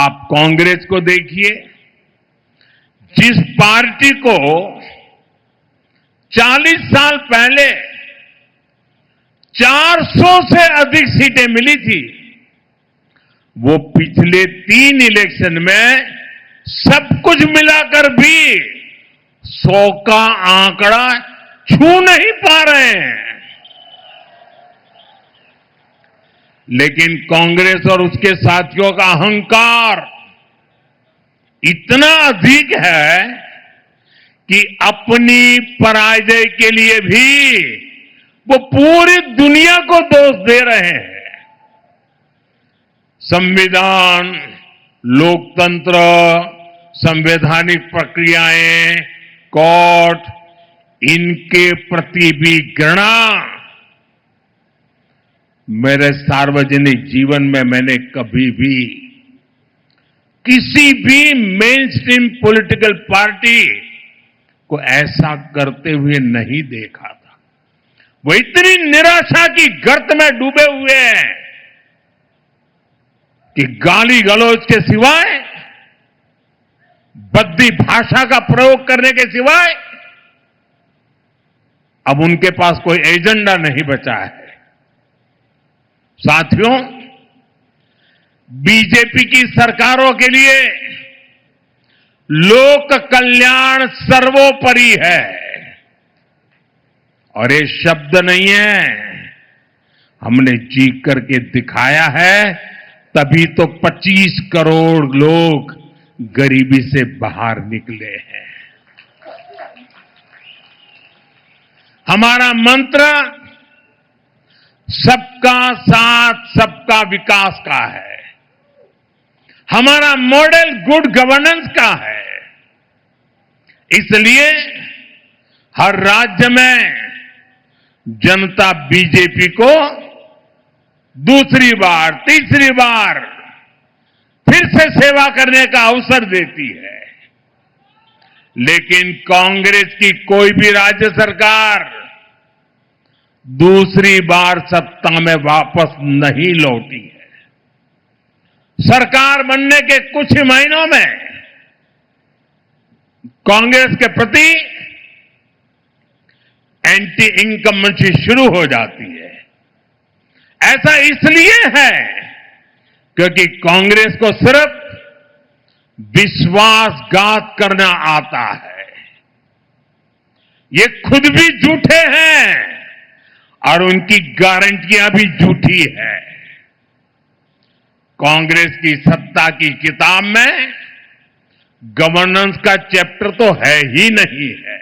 आप कांग्रेस को देखिए, जिस पार्टी को 40 साल पहले 400 से अधिक सीटें मिली थी, वो पिछले 3 इलेक्शन में सब कुछ मिलाकर भी 100 का आंकड़ा छू नहीं पा रहे हैं। लेकिन कांग्रेस और उसके साथियों का अहंकार इतना अधिक है कि अपनी पराजय के लिए भी वो पूरी दुनिया को दोष दे रहे हैं। संविधान, लोकतंत्र, संवैधानिक प्रक्रियाएं, कोर्ट, इनके प्रति भी घृणा मेरे सार्वजनिक जीवन में मैंने कभी भी किसी भी मेन स्ट्रीम पॉलिटिकल पार्टी को ऐसा करते हुए नहीं देखा था। वो इतनी निराशा की गर्त में डूबे हुए हैं कि गाली गलौज के सिवाय, बद्दी भाषा का प्रयोग करने के सिवाय अब उनके पास कोई एजेंडा नहीं बचा है। साथियों, बीजेपी की सरकारों के लिए लोक कल्याण सर्वोपरि है और ये शब्द नहीं है, हमने जी करके दिखाया है, तभी तो 25 करोड़ लोग गरीबी से बाहर निकले हैं। हमारा मंत्र सबका साथ सबका विकास का है। हमारा मॉडल गुड गवर्नेंस का है। इसलिए हर राज्य में जनता बीजेपी को दूसरी बार, तीसरी बार फिर से सेवा करने का अवसर देती है। लेकिन कांग्रेस की कोई भी राज्य सरकार दूसरी बार सत्ता में वापस नहीं लौटी है। सरकार बनने के कुछ ही महीनों में कांग्रेस के प्रति एंटी इनकम्बेंसी शुरू हो जाती है। ऐसा इसलिए है क्योंकि कांग्रेस को सिर्फ विश्वासघात करना आता है। ये खुद भी झूठे हैं और उनकी गारंटियां भी झूठी है। कांग्रेस की सत्ता की किताब में गवर्नेंस का चैप्टर तो है ही नहीं है।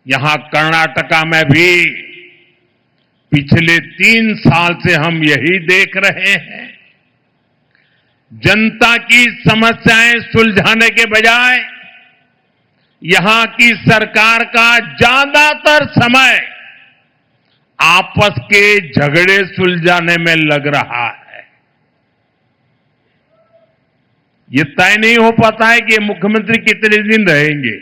यहां कर्नाटका में भी पिछले 3 साल से हम यही देख रहे हैं। जनता की समस्याएं सुलझाने के बजाय यहां की सरकार का ज्यादातर समय आपस के झगड़े सुलझाने में लग रहा है। ये तय नहीं हो पाता है कि ये मुख्यमंत्री कितने दिन रहेंगे।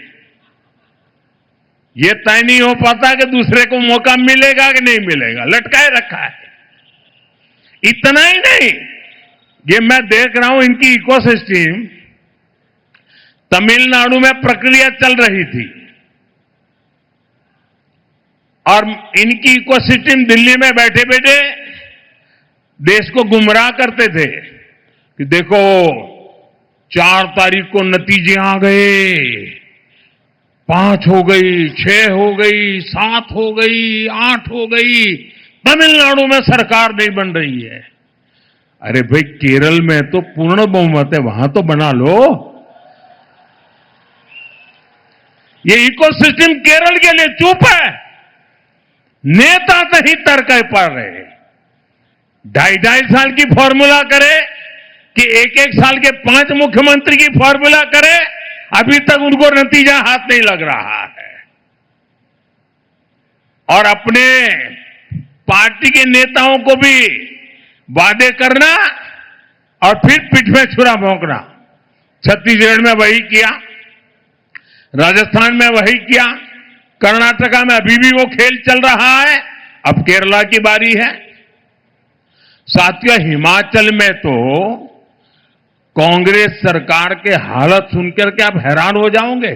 ये तय नहीं हो पाता कि दूसरे को मौका मिलेगा कि नहीं मिलेगा, लटकाए रखा है। इतना ही नहीं, ये मैं देख रहा हूं इनकी इकोसिस्टम, तमिलनाडु में प्रक्रिया चल रही थी और इनकी इकोसिस्टम दिल्ली में बैठे बैठे देश को गुमराह करते थे कि देखो 4 तारीख को नतीजे आ गए, 5 हो गई, 6 हो गई, 7 हो गई, 8 हो गई, तमिलनाडु में सरकार नहीं बन रही है। अरे भाई, केरल में तो पूर्ण बहुमत है, वहां तो बना लो। ये इकोसिस्टम केरल के लिए चुप है, नेता नहीं तर्क पा रहे। 2.5 साल की फॉर्मूला करे कि 1-1 साल के 5 मुख्यमंत्री की फॉर्मूला करे, अभी तक उनको नतीजा हाथ नहीं लग रहा है। और अपने पार्टी के नेताओं को भी वादे करना और फिर पीठ में छुरा भोंकना। छत्तीसगढ़ में वही किया, राजस्थान में वही किया, कर्नाटका में अभी भी वो खेल चल रहा है। अब केरला की बारी है। साथियों, हिमाचल में तो कांग्रेस सरकार के हालत सुनकर के आप हैरान हो जाओगे।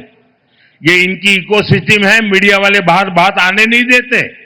ये इनकी इकोसिस्टम है, मीडिया वाले बाहर बात आने नहीं देते।